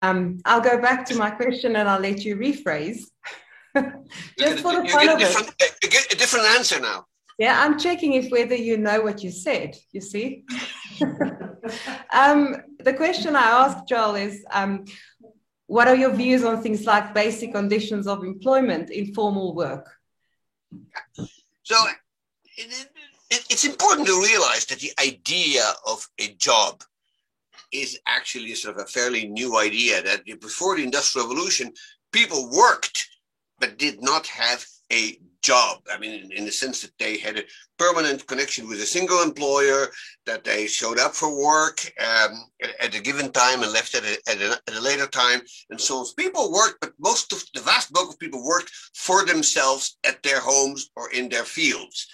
I'll go back to my question and I'll let you rephrase. Just for the You fun get of it. you get a different answer now. Yeah, I'm checking if whether you know what you said, you see. The question I asked Joel is, what are your views on things like basic conditions of employment in formal work? So it's important to realize that the idea of a job is actually sort of a fairly new idea, that before the Industrial Revolution, people worked but did not have a job. I mean, in the sense that they had a permanent connection with a single employer, that they showed up for work at a given time and left at a later time, and so on. People worked, but the vast bulk of people worked for themselves at their homes or in their fields.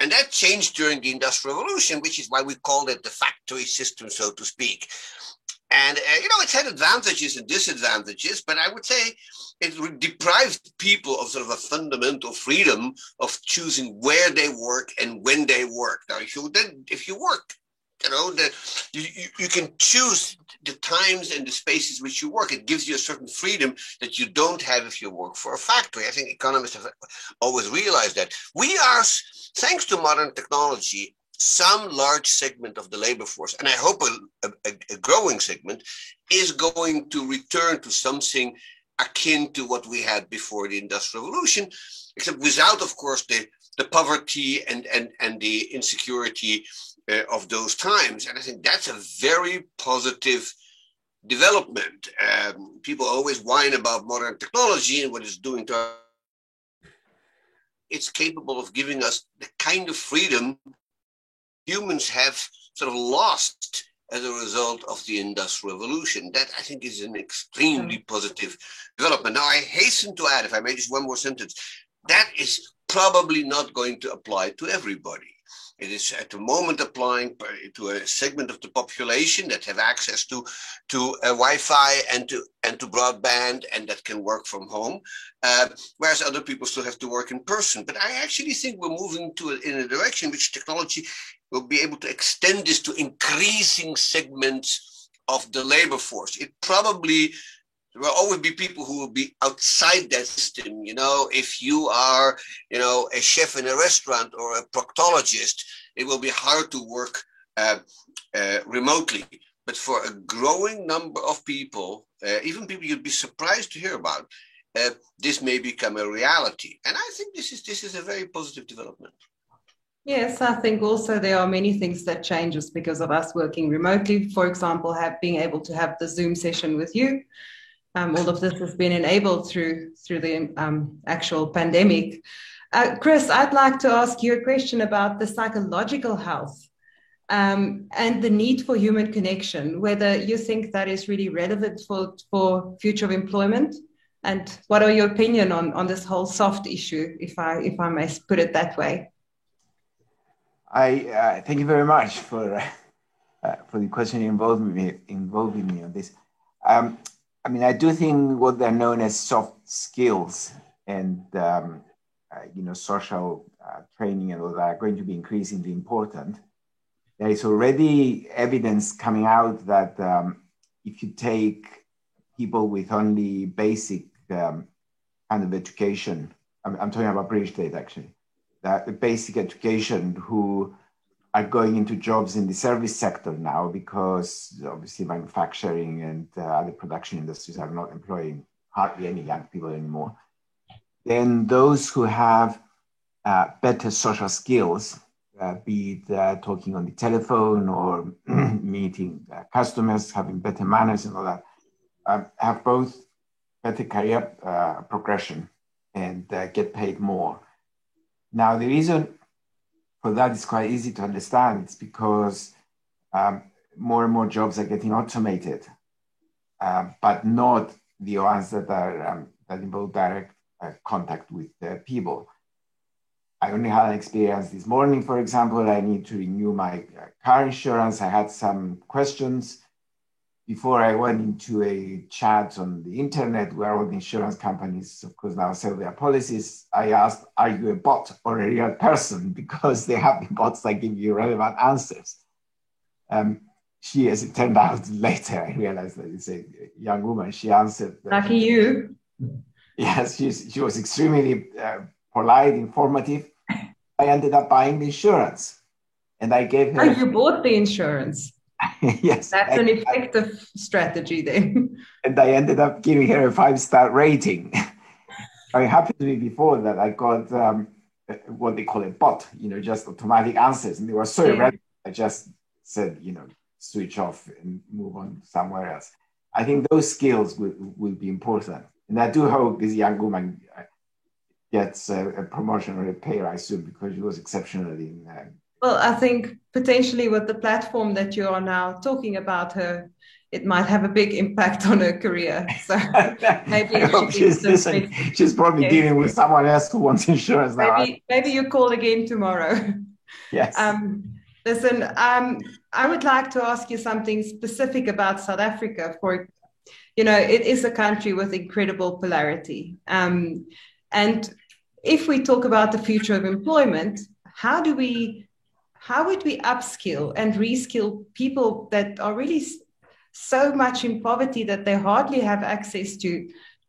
And that changed during the Industrial Revolution, which is why we called it the factory system, so to speak. And, it's had advantages and disadvantages, but I would say it deprived people of sort of a fundamental freedom of choosing where they work and when they work. Now, if you work, you can choose the times and the spaces which you work. It gives you a certain freedom that you don't have if you work for a factory. I think economists have always realized that. We are, thanks to modern technology, some large segment of the labor force, and I hope a growing segment, is going to return to something akin to what we had before the Industrial Revolution, except without, of course, the poverty and the insecurity of those times. And I think that's a very positive development. People always whine about modern technology and what it's doing to us. It's capable of giving us the kind of freedom humans have sort of lost as a result of the Industrial Revolution. That, I think, is an extremely positive development. Now, I hasten to add, if I may, just one more sentence, that is probably not going to apply to everybody. It is at the moment applying to a segment of the population that have access to Wi-Fi and to broadband and that can work from home, whereas other people still have to work in person. But I actually think we're moving in a direction which technology will be able to extend this to increasing segments of the labor force. There will always be people who will be outside that system. If you are, a chef in a restaurant or a proctologist, it will be hard to work remotely. But for a growing number of people, even people you'd be surprised to hear about, this may become a reality. And I think this is a very positive development. Yes, I think also there are many things that changes because of us working remotely. For example, being able to have the Zoom session with you. All of this has been enabled through the actual pandemic. Chris, I'd like to ask you a question about the psychological health and the need for human connection, whether you think that is really relevant for future of employment, and what are your opinion on this whole soft issue, if I may put it that way? I thank you very much for the question involving me on this. I do think what they're known as soft skills and social training and all that are going to be increasingly important. There is already evidence coming out that if you take people with only basic kind of education, I'm talking about British data actually, that the basic education who are going into jobs in the service sector now because obviously manufacturing and other production industries are not employing hardly any young people anymore. Then those who have better social skills, be it talking on the telephone or meeting customers, having better manners and all that, have both better career progression and get paid more. Now, the reason for that is quite easy to understand. It's because more and more jobs are getting automated, but not the ones that are that involve direct contact with people. I only had an experience this morning, for example. I need to renew my car insurance. I had some questions before I went into a chat on the internet where all the insurance companies, of course, now sell their policies. I asked, are you a bot or a real person? Because they have the bots that give you relevant answers. she, as it turned out later, I realized that it's a young woman. She answered. Lucky you. Yes, she was extremely polite, informative. I ended up buying the insurance, and I gave her. Oh, you bought the insurance. Yes, that's an effective strategy then. And I ended up giving her a 5-star rating. I happened to be before that I got what they call a bot, just automatic answers, and they were so irrelevant. I just said, switch off and move on somewhere else. I think those skills will be important. And I do hope this young woman gets a promotion or a pay rise soon, because she was exceptional in. Well, I think potentially with the platform that you are now talking about her, it might have a big impact on her career. So maybe she's probably dealing with someone else who wants insurance now. Maybe you call again tomorrow. Yes. Listen, I would like to ask you something specific about South Africa. It is a country with incredible polarity. And if we talk about the future of employment, how would we upskill and reskill people that are really so much in poverty that they hardly have access to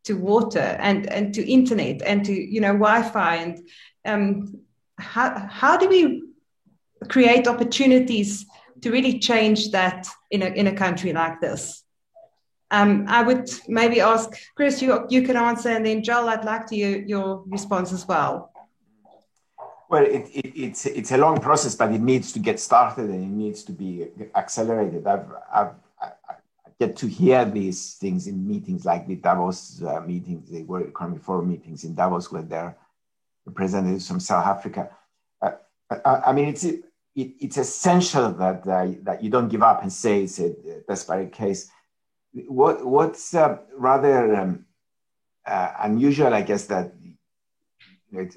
water and to internet and to Wi-Fi, and how do we create opportunities to really change that in a country like this? I would maybe ask Chris, you can answer, and then Joel, I'd like to hear your response as well. Well, it's a long process, but it needs to get started and it needs to be accelerated. I get to hear these things in meetings like the Davos meetings, the World Economic Forum meetings in Davos, where there are representatives from South Africa. I mean, it's essential that you don't give up and say it's a desperate case. What's rather unusual, I guess, that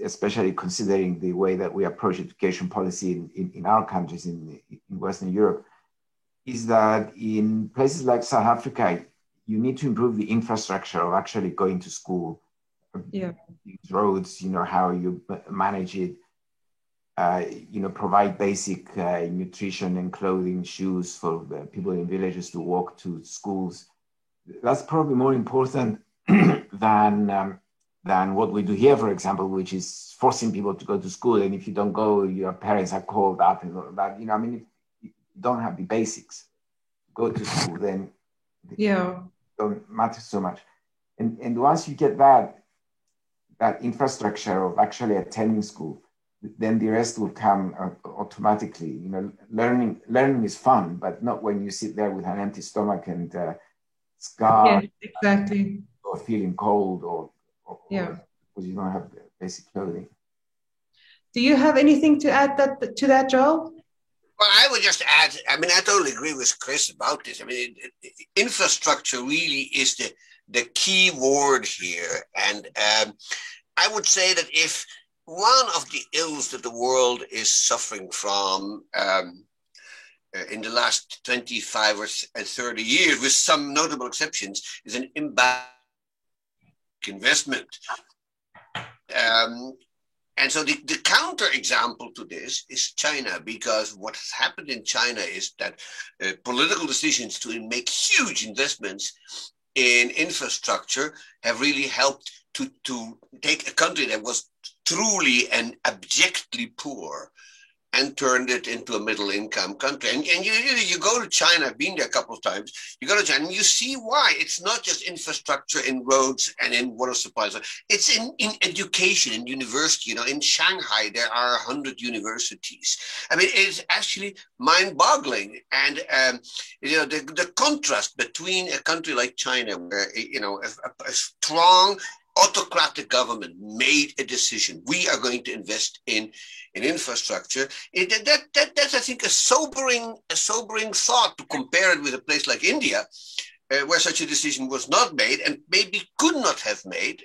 especially considering the way that we approach education policy in our countries in Western Europe, is that in places like South Africa, you need to improve the infrastructure of actually going to school. Yeah. Roads, how you manage it, provide basic nutrition and clothing, shoes for the people in villages to walk to schools. That's probably more important than what we do here, for example, which is forcing people to go to school. And if you don't go, your parents are called up and all that. If you don't have the basics, go to school, then don't matter so much. And once you get that infrastructure of actually attending school, then the rest will come automatically. Learning is fun, but not when you sit there with an empty stomach and scarred. Yes, exactly. Or feeling cold or because you don't have basic clothing. Do you have anything to add to that, Joel? Well, I would just add, I totally agree with Chris about this. Infrastructure really is the key word here. And I would say that if one of the ills that the world is suffering from in the last 25 or 30 years, with some notable exceptions, is an imbalance investment. And so the counter example to this is China, because what has happened in China is that political decisions to make huge investments in infrastructure have really helped to take a country that was truly and abjectly poor and turned it into a middle-income country. And you go to China, I've been there a couple of times, you go to China and you see why. It's not just infrastructure in roads and in water supplies. It's in education, in university. In Shanghai, there are 100 universities. It's actually mind-boggling. And, the contrast between a country like China, where, a strong autocratic government made a decision. We are going to invest in infrastructure. That's, I think, a sobering thought, to compare it with a place like India, where such a decision was not made and maybe could not have made.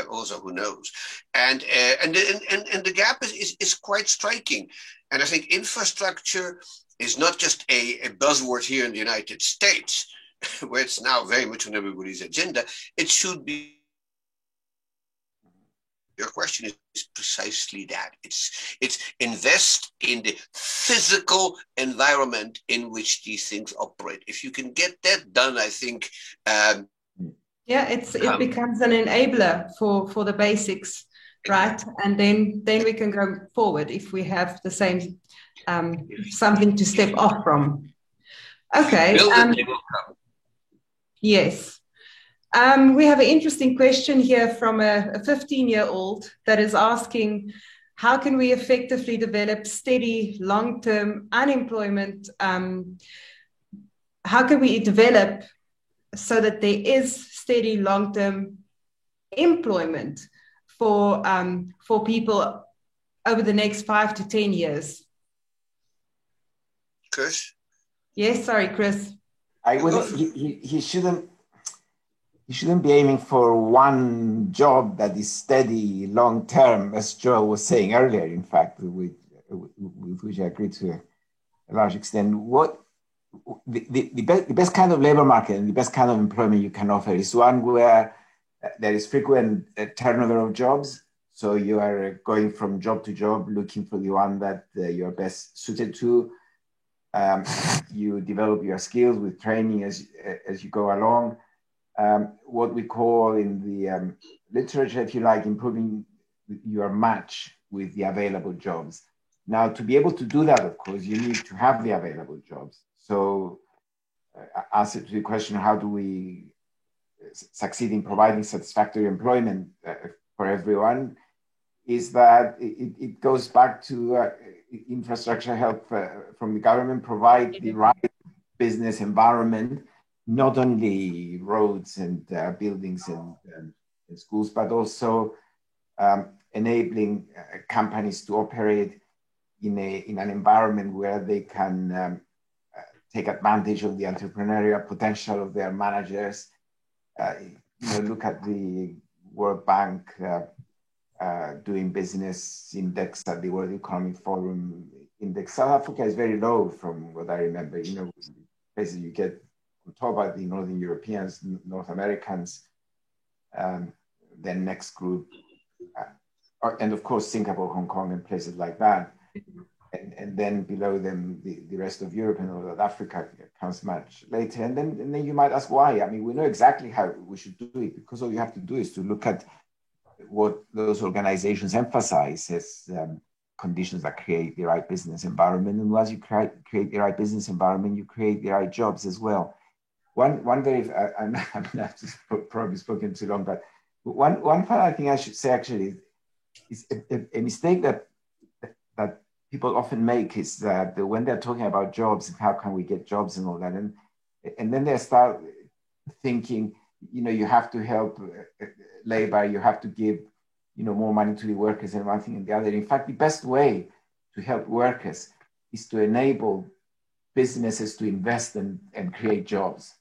Also, who knows? And the gap is quite striking. And I think infrastructure is not just a buzzword here in the United States, where it's now very much on everybody's agenda. It should be your question is precisely that. It's invest in the physical environment in which these things operate. If you can get that done, I think. Yeah, it becomes an enabler for the basics, right? And then we can go forward if we have the same something to step off from. Okay. Yes. We have an interesting question here from a 15-year-old that is asking, how can we effectively develop steady long-term unemployment? How can we develop so that there is steady long-term employment for people over the next 5 to 10 years? Chris? Yes, sorry, Chris. He shouldn't be aiming for one job that is steady long term, as Joel was saying earlier, in fact, with which I agree to a large extent. What the best kind of labor market and the best kind of employment you can offer is one where there is frequent turnover of jobs. So you are going from job to job, looking for the one that you're best suited to. You develop your skills with training as you go along. What we call in the literature, if you like, improving your match with the available jobs. Now, to be able to do that, of course, you need to have the available jobs. So, answer to the question, how do we succeed in providing satisfactory employment for everyone, is that it goes back to infrastructure help from the government, provide the right business environment, not only roads and buildings and schools, but also enabling companies to operate in an environment where they can take advantage of the entrepreneurial potential of their managers. Look at the World Bank doing business index at the World Economic Forum index. South Africa is very low from what I remember. Places you get on top are the Northern Europeans, North Americans, then next group, and of course Singapore, Hong Kong, and places like that. And then below them, the rest of Europe and North Africa comes much later. And then you might ask why. I mean, we know exactly how we should do it, because all you have to do is to look at what those organizations emphasize as conditions that create the right business environment. And once you create the right business environment, you create the right jobs as well. One very, I'm probably spoken too long, but one final thing I should say actually is a mistake that people often make is that when they're talking about jobs and how can we get jobs and all that, and then they start thinking, you have to help labor, you have to give, more money to the workers and one thing and the other. In fact, the best way to help workers is to enable businesses to invest and create jobs.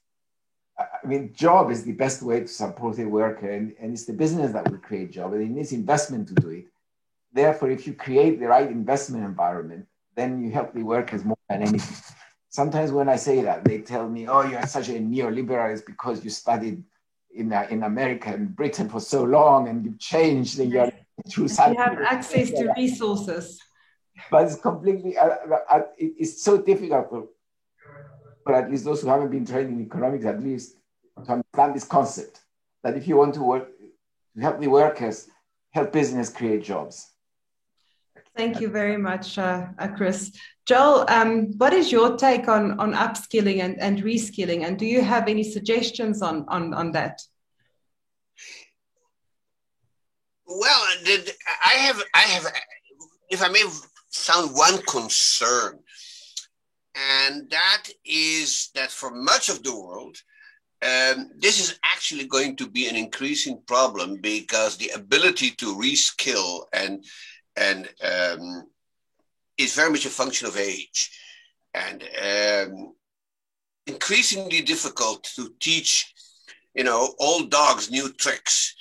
I mean, job is the best way to support a worker, and it's the business that will create job, and it needs investment to do it. Therefore, if you create the right investment environment, then you help the workers more than anything. Sometimes when I say that, they tell me, oh, you're such a neoliberal, it's because you studied in America and Britain for so long and you've changed and you're through. You have access to resources. But it's completely, it's so difficult for at least those who haven't been trained in economics, at least, to understand this concept, that if you want to work, to help the workers, help business create jobs. Thank you very much, Chris. Joel, what is your take on upskilling and reskilling? And do you have any suggestions on that? Well, I have, if I may sound one concern, and that is that for much of the world, this is actually going to be an increasing problem, because the ability to reskill and is very much a function of age, and increasingly difficult to teach, old dogs new tricks.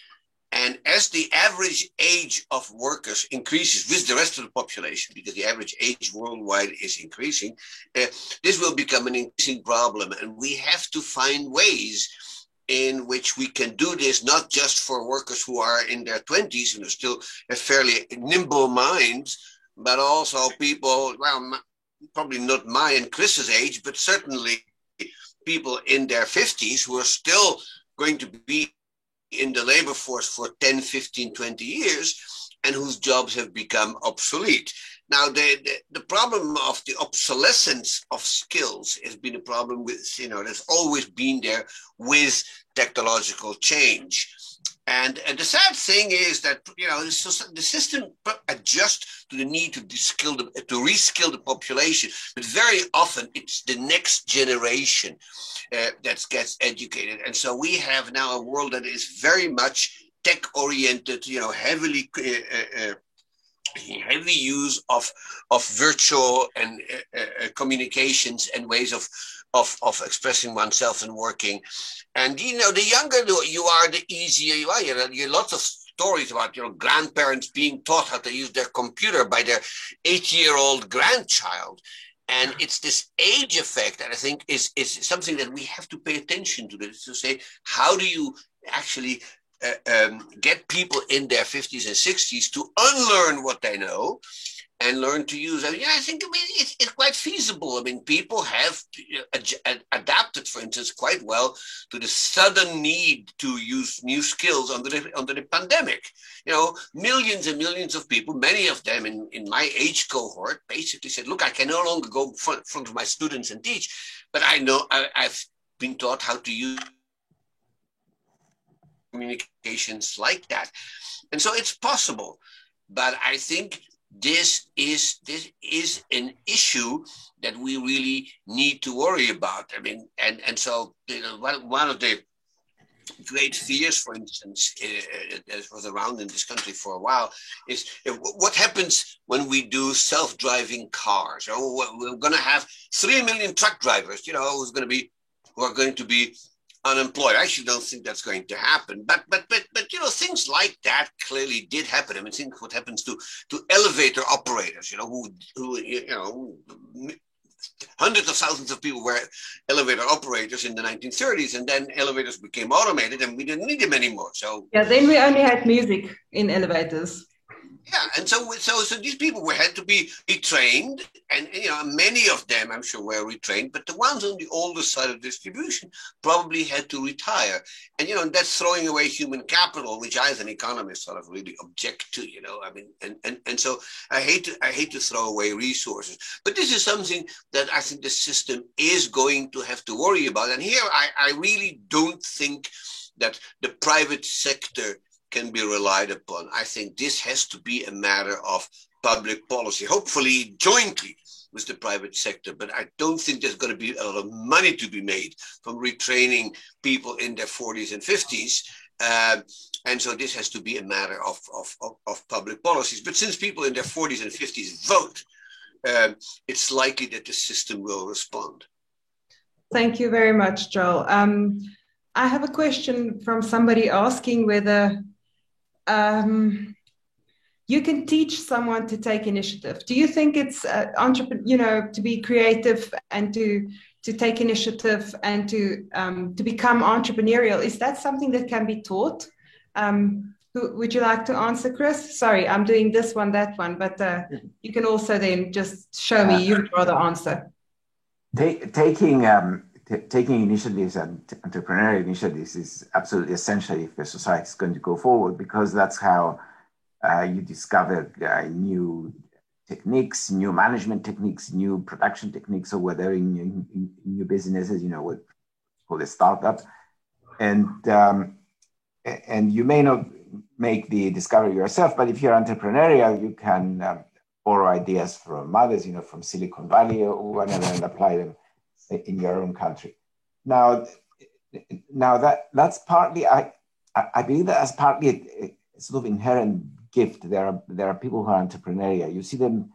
And as the average age of workers increases with the rest of the population, because the average age worldwide is increasing, this will become an increasing problem. And we have to find ways in which we can do this, not just for workers who are in their 20s and are still have fairly nimble minds, but also people, well, probably not my and Chris's age, but certainly people in their 50s who are still going to be in the labor force for 10, 15, 20 years and whose jobs have become obsolete. Now, the problem of the obsolescence of skills has been a problem with, that's always been there with technological change. And the sad thing is that, the system adjusts to the need to reskill the population, but very often it's the next generation that gets educated. And so we have now a world that is very much tech-oriented, heavy use of virtual and communications and ways of expressing oneself and working. And the younger you are, the easier you are. You have lots of stories about grandparents being taught how to use their computer by their 8-year-old grandchild. And it's this age effect that I think is something that we have to pay attention to. That is to say, how do you actually get people in their 50s and 60s to unlearn what they know and learn to use it? I think it's quite feasible. I mean, people have adapted, for instance, quite well to the sudden need to use new skills under the pandemic. Millions and millions of people, many of them in my age cohort, basically said, look, I can no longer go in front of my students and teach, but I know I've been taught how to use communications like that. And so it's possible. But I think this is an issue that we really need to worry about. I mean, and so one of the great fears, for instance, that was around in this country for a while, is what happens when we do self-driving cars? We're going to have 3 million truck drivers, who are going to be unemployed. I actually don't think that's going to happen, but things like that clearly did happen. I mean, think what happens to elevator operators, who hundreds of thousands of people were elevator operators in the 1930s, and then elevators became automated, and we didn't need them anymore. So then we only had music in elevators. Yeah, and so these people had to be retrained, and many of them, I'm sure, were retrained, but the ones on the older side of distribution probably had to retire, and that's throwing away human capital, which I, as an economist, sort of really object to. I mean, and so I hate to throw away resources, but this is something that I think the system is going to have to worry about, and here I really don't think that the private sector can be relied upon. I think this has to be a matter of public policy, hopefully jointly with the private sector. But I don't think there's going to be a lot of money to be made from retraining people in their 40s and 50s. And so this has to be a matter of public policies. But since people in their 40s and 50s vote, it's likely that the system will respond. Thank you very much, Joel. I have a question from somebody asking whether you can teach someone to take initiative. Do you think it's to be creative and to take initiative and to become entrepreneurial? Is that something that can be taught? Would you like to answer, Chris? Sorry, I'm doing this one, that one, but you can also then just show me you would rather answer. Taking initiatives and entrepreneurial initiatives is absolutely essential if a society is going to go forward, because that's how you discover new techniques, new management techniques, new production techniques, or whether in new businesses, what called a startup. And you may not make the discovery yourself, but if you're entrepreneurial, you can borrow ideas from others, from Silicon Valley or whatever, and apply them in your own country. Now that's partly, I believe that as partly a sort of inherent gift. There are people who are entrepreneurial. You see them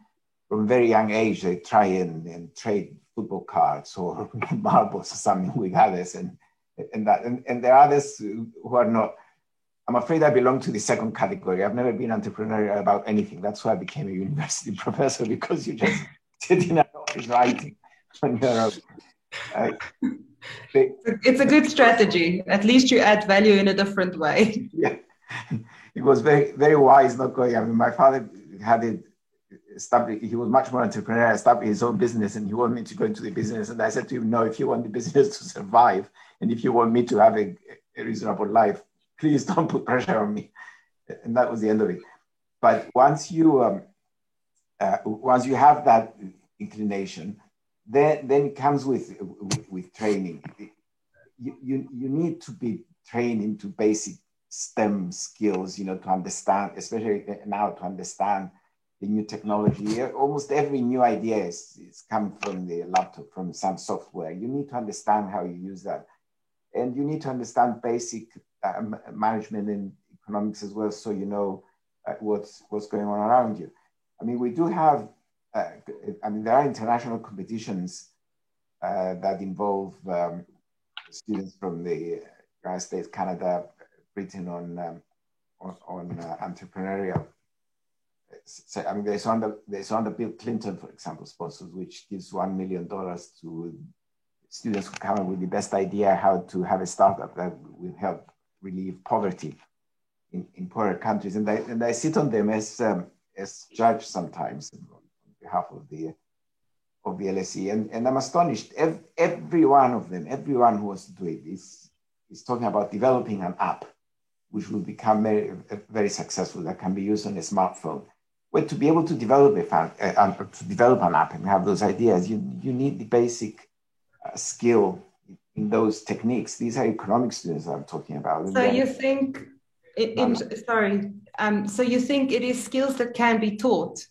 from a very young age. They try and trade football cards or marbles or something with others, and there are others who are not. I'm afraid I belong to the second category. I've never been entrepreneurial about anything. That's why I became a university professor, because you just sit in an office writing when you're Uh, they, It's a good strategy. At least you add value in a different way. yeah, it was very, very wise not going. I mean, my father had it established, he was much more entrepreneurial, established his own business, and he wanted me to go into the business. And I said to him, no, if you want the business to survive, and if you want me to have a reasonable life, please don't put pressure on me. And that was the end of it. But once you have that inclination, then it comes with training. You need to be trained into basic STEM skills, to understand, especially now, to understand the new technology. Almost every new idea is come from the laptop, from some software. You need to understand how you use that. And you need to understand basic management and economics as well, so you know what's going on around you. I mean, we do have, there are international competitions that involve students from the United States, Canada, Britain on entrepreneurial. So, I mean, there's one that Bill Clinton, for example, sponsors, which gives $1 million to students who come up with the best idea how to have a startup that will help relieve poverty in poorer countries. And I sit on them as judge sometimes on behalf of the LSE, and I'm astonished. Every one of them, everyone who wants to do it is talking about developing an app which will become very, very successful, that can be used on a smartphone. Well, to be able to develop an app and have those ideas, you need the basic skill in those techniques. These are economic students I'm talking about. So you think, so you think it is skills that can be taught?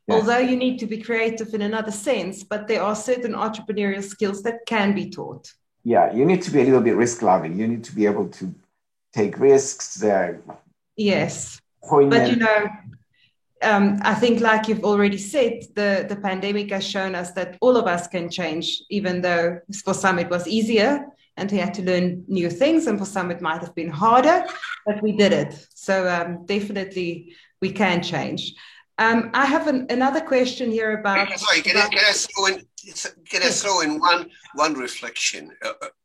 Yes. Although you need to be creative in another sense, but there are certain entrepreneurial skills that can be taught. Yeah, you need to be a little bit risk-loving. You need to be able to take risks. Yes, but I think, like you've already said, the pandemic has shown us that all of us can change, even though for some it was easier and we had to learn new things, and for some it might have been harder, but we did it. So definitely we can change. I have another question here about. Sorry, can I throw in one reflection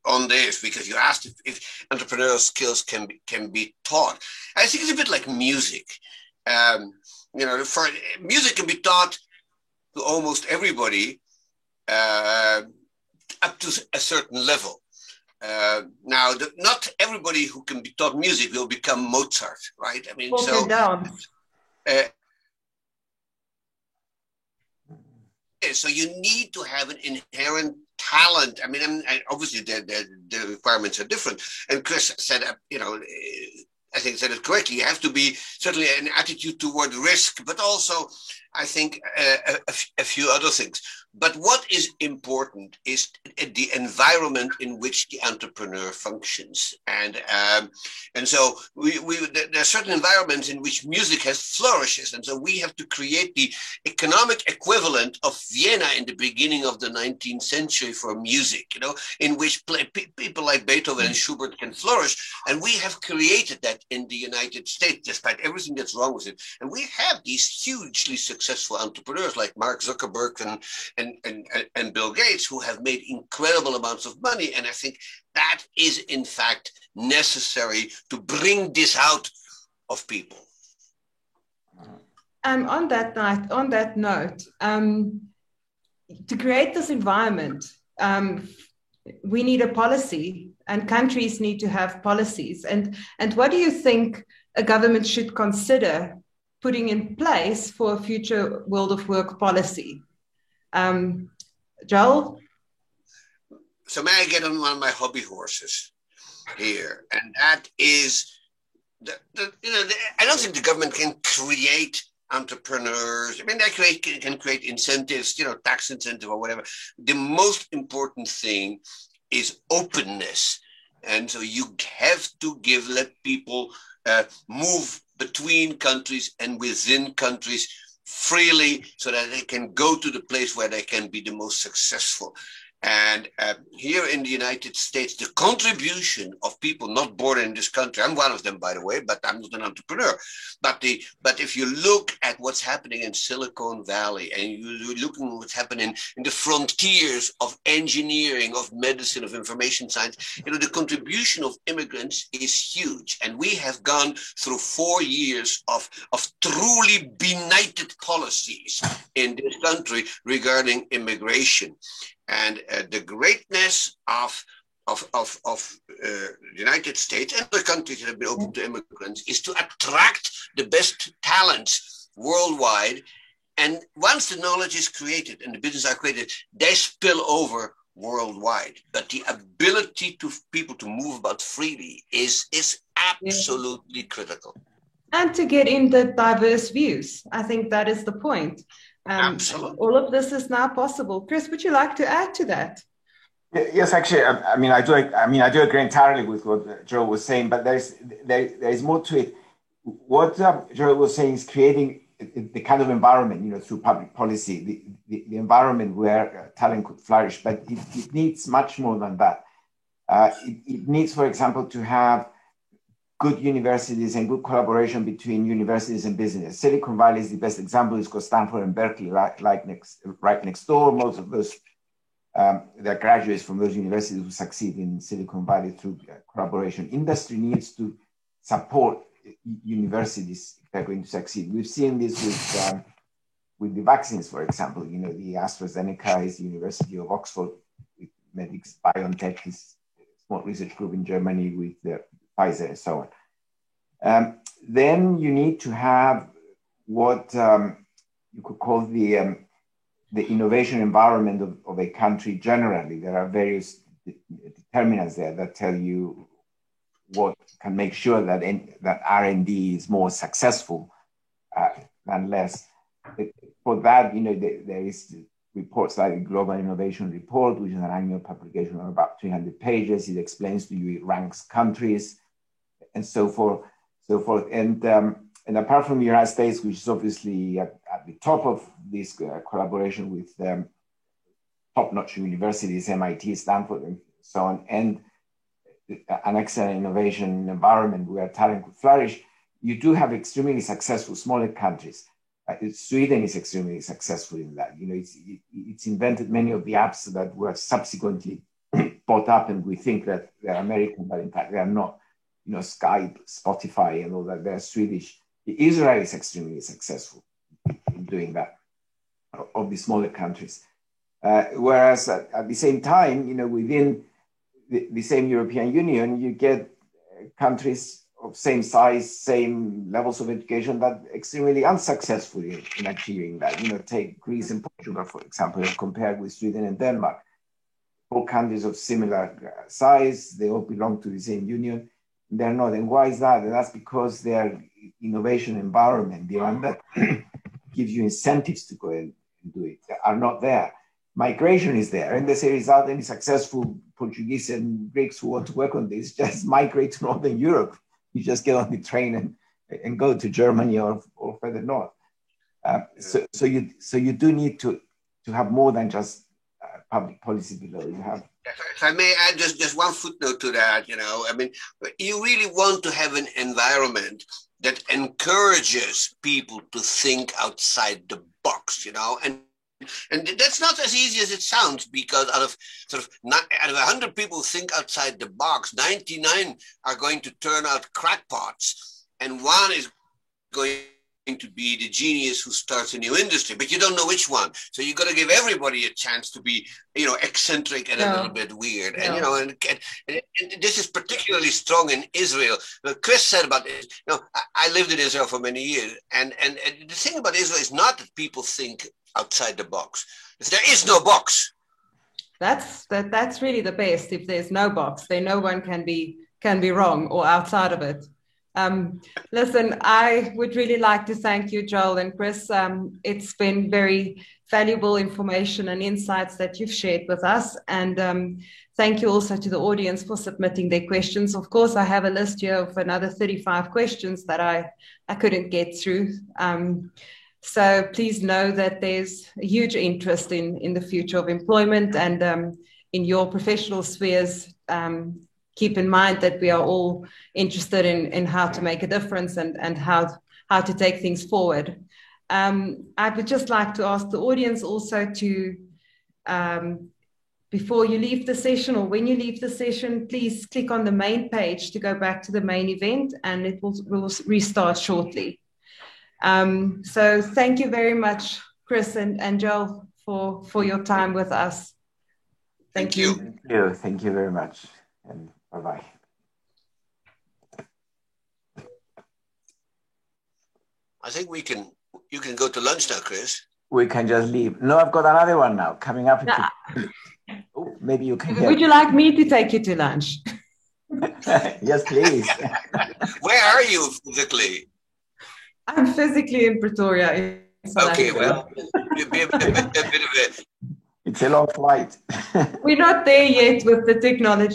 on this, because you asked if entrepreneurial skills can be taught. I think it's a bit like music. For music can be taught to almost everybody up to a certain level. Now, not everybody who can be taught music will become Mozart, right? I mean, so you need to have an inherent talent. I mean, obviously the requirements are different. And Chris said, I think said it correctly. You have to be certainly an attitude toward risk, but also, I think, a few other things. But what is important is the environment in which the entrepreneur functions, and so there are certain environments in which music has flourishes, and so we have to create the economic equivalent of Vienna in the beginning of the 19th century for music, in which people like Beethoven and Schubert can flourish, and we have created that in the United States, despite everything that's wrong with it, and we have these hugely successful entrepreneurs like Mark Zuckerberg and Bill Gates, who have made incredible amounts of money. And I think that is, in fact, necessary to bring this out of people. On that note, to create this environment, we need a policy, and countries need to have policies. And what do you think a government should consider putting in place for a future world of work policy? Joel? So may I get on one of my hobby horses here? And that is, I don't think the government can create entrepreneurs. I mean, they can create incentives, tax incentive or whatever. The most important thing is openness. And so you have to let people move between countries and within countries freely, so that they can go to the place where they can be the most successful. And here in the United States, the contribution of people not born in this country, I'm one of them, by the way, but I'm not an entrepreneur. But if you look at what's happening in Silicon Valley, and you're looking at what's happening in the frontiers of engineering, of medicine, of information science, the contribution of immigrants is huge. And we have gone through 4 years of truly benighted policies in this country regarding immigration. And the greatness of the United States and other countries that have been open to immigrants is to attract the best talents worldwide. And once the knowledge is created and the business are created, they spill over worldwide. But the ability to people to move about freely is absolutely critical. And to get in the diverse views. I think that is the point. Absolutely. All of this is now possible. Chris, would you like to add to that? Yes, actually, I do agree entirely with what Joel was saying, but there is more to it. What Joel was saying is creating the kind of environment, through public policy, the environment where talent could flourish, but it needs much more than that. It needs, for example, to have good universities and good collaboration between universities and business. Silicon Valley is the best example. It's got Stanford and Berkeley right next door. Most of those, they're graduates from those universities who succeed in Silicon Valley through collaboration. Industry needs to support universities if they're going to succeed. We've seen this with the vaccines, for example. The AstraZeneca is the University of Oxford, with Medix BioNTech, his small research group in Germany with the Pfizer and so on. Then you need to have what you could call the innovation environment of a country generally. There are various determinants there that tell you what can make sure that R&D is more successful than less. For that, there is reports like the Global Innovation Report, which is an annual publication of about 300 pages. It explains to you, it ranks countries, and so forth. And apart from the United States, which is obviously at the top of this collaboration with top-notch universities, MIT, Stanford, and so on, and an excellent innovation environment where talent could flourish, you do have extremely successful smaller countries. Sweden is extremely successful in that. It's invented many of the apps that were subsequently bought up, and we think that they're American, but in fact they are not. Skype, Spotify, and all that, they're Swedish. Israel is extremely successful in doing that, of the smaller countries. Whereas at the same time, within the same European Union, you get countries of same size, same levels of education that are extremely unsuccessful in achieving that. Take Greece and Portugal, for example, compared with Sweden and Denmark. 4 countries of similar size, they all belong to the same union. They're not. And why is that? And that's because their innovation environment, the one that gives you incentives to go and do it, are not there. Migration is there. And as a result, any successful Portuguese and Greeks who want to work on this just migrate to Northern Europe. You just get on the train and go to Germany or further north. So you do need to have more than just public policy below. You have. If I may add just one footnote to that, you really want to have an environment that encourages people to think outside the box, and that's not as easy as it sounds, because out of 100 people who think outside the box, 99 are going to turn out crackpots, and 1 is going to be the genius who starts a new industry, but you don't know which one. So you got to give everybody a chance to be, eccentric and a little bit weird. And, and this is particularly strong in Israel. Chris said about it, I lived in Israel for many years. And the thing about Israel is not that people think outside the box. There is no box. That's really the best. If there's no box, then no one can be wrong or outside of it. Listen, I would really like to thank you, Joel and Chris. It's been very valuable information and insights that you've shared with us. And thank you also to the audience for submitting their questions. Of course, I have a list here of another 35 questions that I couldn't get through. So please know that there's a huge interest in the future of employment, and in your professional spheres. Keep in mind that we are all interested in how to make a difference and how to take things forward. I would just like to ask the audience also to, before you leave the session or when you leave the session, please click on the main page to go back to the main event, and it will restart shortly. So thank you very much, Chris and Joel, for your time with us. Thank you. Thank you. Thank you very much. And bye-bye. I think you can go to lunch now, Chris. We can just leave. No, I've got another one now coming up. Oh, maybe you can help. Would you like me to take you to lunch? Yes, please. Where are you physically? I'm physically in Pretoria. Okay, well, it'd be a bit of a... It's a long flight. We're not there yet with the technology.